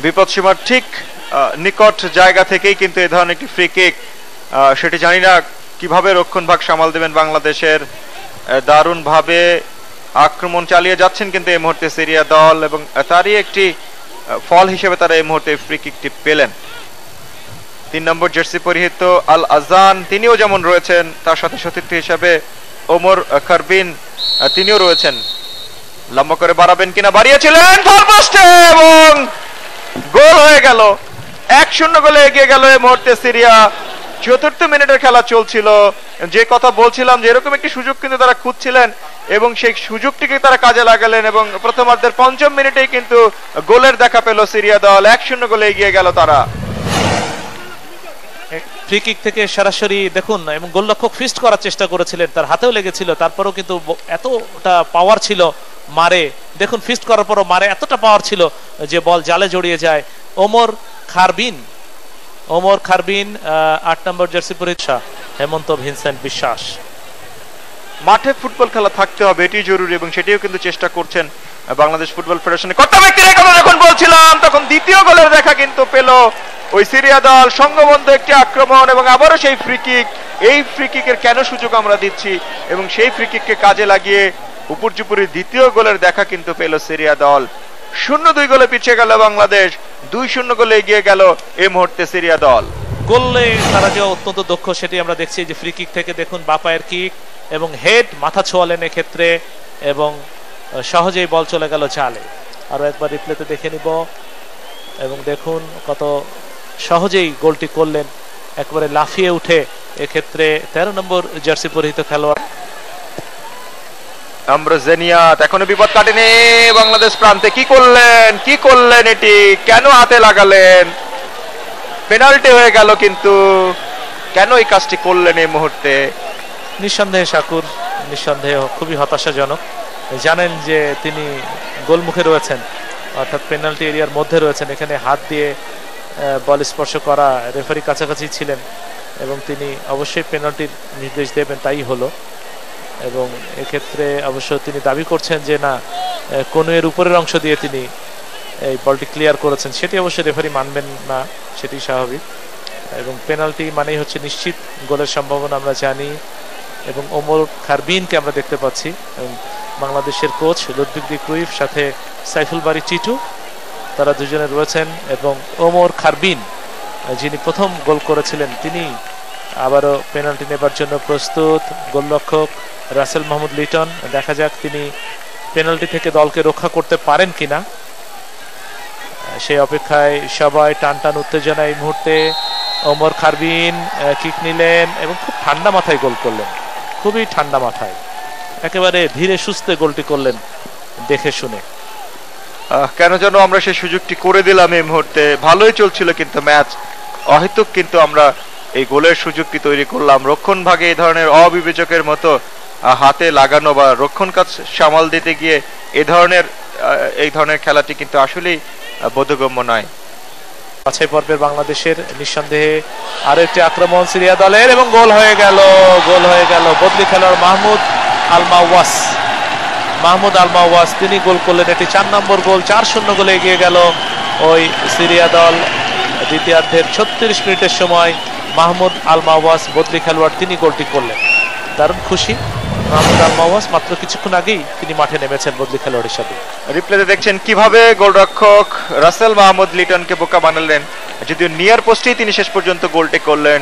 বিপদসীমার ঠিক নিকট জায়গা থেকেই কিন্তু এ ধরনের একটি ফ্রি কিক, সেটি জানি না কিভাবে রক্ষণভাগ সামাল দেবেন বাংলাদেশের। দারুণভাবে আক্রমণ চালিয়ে যাচ্ছেন কিন্তু এই মুহূর্তে সিরিয়া দল, এবং তারই একটি ফল হিসেবে তারা এই মুহূর্তে ফ্রি কিকটি পেলেন। 3 নম্বর জার্সি পরিহিত আল আজান তিনিও যেমন রয়েছেন, তার সাথে সতীর্থ হিসাবে ওমর খারবিন তিনিও রয়েছেন। লম্বা করে বাড়াবেন কিনা, বাড়িয়েছিলেন ফল পোস্টে এবং গোল হয়ে গেল। 1-0 গোলে এগিয়ে গেল এই মুহূর্তে সিরিয়া। চতুর্থ মিনিটের খেলা চলছিল, যে কথা বলছিলাম যে এরকম একটি সুযোগ কিন্তু তারা খুঁজছিলেন এবং সেই সুযোগটিকে তারা কাজে লাগালেন, এবং প্রথমার্ধের 5ম মিনিটেই কিন্তু গোলের দেখা পেল সিরিয়া দল। 1-0 গোলে এগিয়ে গেল তারা। ফ্রি কিক থেকে সরাসরি দেখুন, এবং গোলরক্ষক ফিস্ট করার চেষ্টা করেছিলেন, তার হাতেও লেগেছিল, তারপরেও কিন্তু এতটা পাওয়ার ছিল মারে, দেখুন ফিস্ট করার পরও মারে এতটা পাওয়ার ছিল যে বল জালে জড়িয়ে যায়। ওমর খারবিন 8 নম্বর জার্সি পরিহিত হেমন্ত ভিনসেন্ট বিশ্বাস। মাঠে ফুটবল খেলা থাকতে হবে, এটি জরুরি, এবং সেটিও কিন্তু চেষ্টা করছেন বাংলাদেশ ফুটবল ফেডারেশনের কর্তা ব্যক্তিরা। কথা যখন বলছিলাম তখন দ্বিতীয় গোলের দেখা কিন্তু পেল ওই সিরিয়া দল। সংঘবদ্ধ একটি আক্রমণ এবং আবারও সেই ফ্রি কিক। এই ফ্রি কিকের কেন সুযোগ আমরা দিচ্ছি, এবং সেই ফ্রি কিককে কাজে লাগিয়ে উপর্যুপুরি দ্বিতীয় গোলের দেখা কিন্তু পেল সিরিয়া দল। 0-2 গোলে পিছিয়ে গেল বাংলাদেশ, 2-0 গোলে এগিয়ে গেল এই মুহূর্তে সিরিয়া দল। গোলে তারা যে অত্যন্ত দক্ষ সেটি আমরা দেখছি, যে ফ্রি কিক থেকে দেখুন বাপায়ের কিক এবং হেড মাথা ছোঁয়ালেন এক্ষেত্রে, এবং সহজেই বল চলে গেল জালে। আরো একবার রিপ্লেতে দেখে নিব, এবং দেখুন কত সহজেই গোলটি করলেন, একবারে লাফিয়ে উঠে। এক্ষেত্রে 13 নম্বর জার্সি পরিহিত খেলোয়াড় আমরোজেনিয়াত এখনো বিপদ কাটেনি বাংলাদেশ প্রান্তে। কি করলেন এটি, কেন হাতে লাগালেন? পেনাল্টি হয়ে গেল, কিন্তু কেন এই কাজটি করলেন এই মুহূর্তে? নিঃসন্দেহে শাকুর, নিঃসন্দেহে খুবই হতাশাজনক। জানেন যে তিনি গোলমুখে রয়েছেন, অর্থাৎ পেনাল্টি এরিয়ার মধ্যে রয়েছেন, এখানে হাত দিয়ে বল স্পর্শ করা, রেফারি কাছাকাছি ছিলেন এবং তিনি অবশ্যই পেনাল্টির নির্দেশ দেবেন, তাই হলো। এবং এক্ষেত্রে অবশ্য তিনি দাবি করছেন যে না, কনুয়ের উপরের অংশ দিয়ে তিনি এই বলটি ক্লিয়ার করেছেন, সেটি অবশ্য রেফারি মানবেন না, সেটি স্বাভাবিক। এবং পেনাল্টি মানেই হচ্ছে নিশ্চিত গোলের সম্ভাবনা আমরা জানি। এবং ওমর খারবিনকে আমরা দেখতে পাচ্ছি, এবং বাংলাদেশের কোচ লুদভিগ দি ক্রুইফ সাথে সাইফুল বারী টিটু, তারা দুজনে রয়েছেন। এবং ওমর খারবিন যিনি প্রথম গোল করেছিলেন, তিনি আবারও পেনাল্টি নেবার জন্য প্রস্তুত। গোলরক্ষক রাসেল মাহমুদ লিটন, দেখা যাক তিনি পেনাল্টি থেকে দলকে রক্ষা করতে পারেন কিনা, সেই অপেক্ষায় সবাই। টান উত্তেজনা এই মুহূর্তে। ওমর খারবিন কিক নিলেন এবং খুব ঠান্ডা মাথায় গোল করলেন, খুবই ঠান্ডা মাথায়, একেবারে ধীরে সুস্থে গোলটি করলেন দেখে শুনে। কেন যেন আমরা সেই সুযোগটি করে দিলাম এই মুহূর্তে। ভালোই চলছিল কিন্তু ম্যাচ, অহেতুক কিন্তু আমরা এই গোলের সুযোগটি তৈরি করলাম। রক্ষণ ভাগে এই ধরনের অবিবেচকের মতো হাতে লাগানো বা রক্ষণ কাজ সামাল দিতে গিয়ে এই ধরনের খেলাটি কিন্তু আসলেই বোধগম্য নয়। বাছাই পর্বের বাংলাদেশের নিঃসন্দেহে আরো একটি আক্রমণ সিরিয়া দলের, এবং গোল হয়ে গেল বদলি খেলোয়াড় মাহমুদ আল মাওয়াস, তিনি গোল করলেন। এটি 4 নম্বর গোল। 4-0 গোলে এগিয়ে গেল ওই সিরিয়া দল। দ্বিতীয়ার্ধের 36 মিনিটের সময় মাহমুদ আল মাওয়াস বদলি খেলোয়াড়, তিনি গোলটি করলেন। দারুণ খুশি মাহমুদ আল মাওয়াস, মাত্র কিছুক্ষণ আগেই তিনি মাঠে নেমেছেন বদলি খেলোয়াড় হিসাবে। রিপ্লেতে দেখছেন কিভাবে গোলরক্ষক রাসেল মাহমুদ লিটনকে বোকা বানালেন, যদিও নিয়ার পোস্টেই তিনি শেষ পর্যন্ত গোলটি করলেন।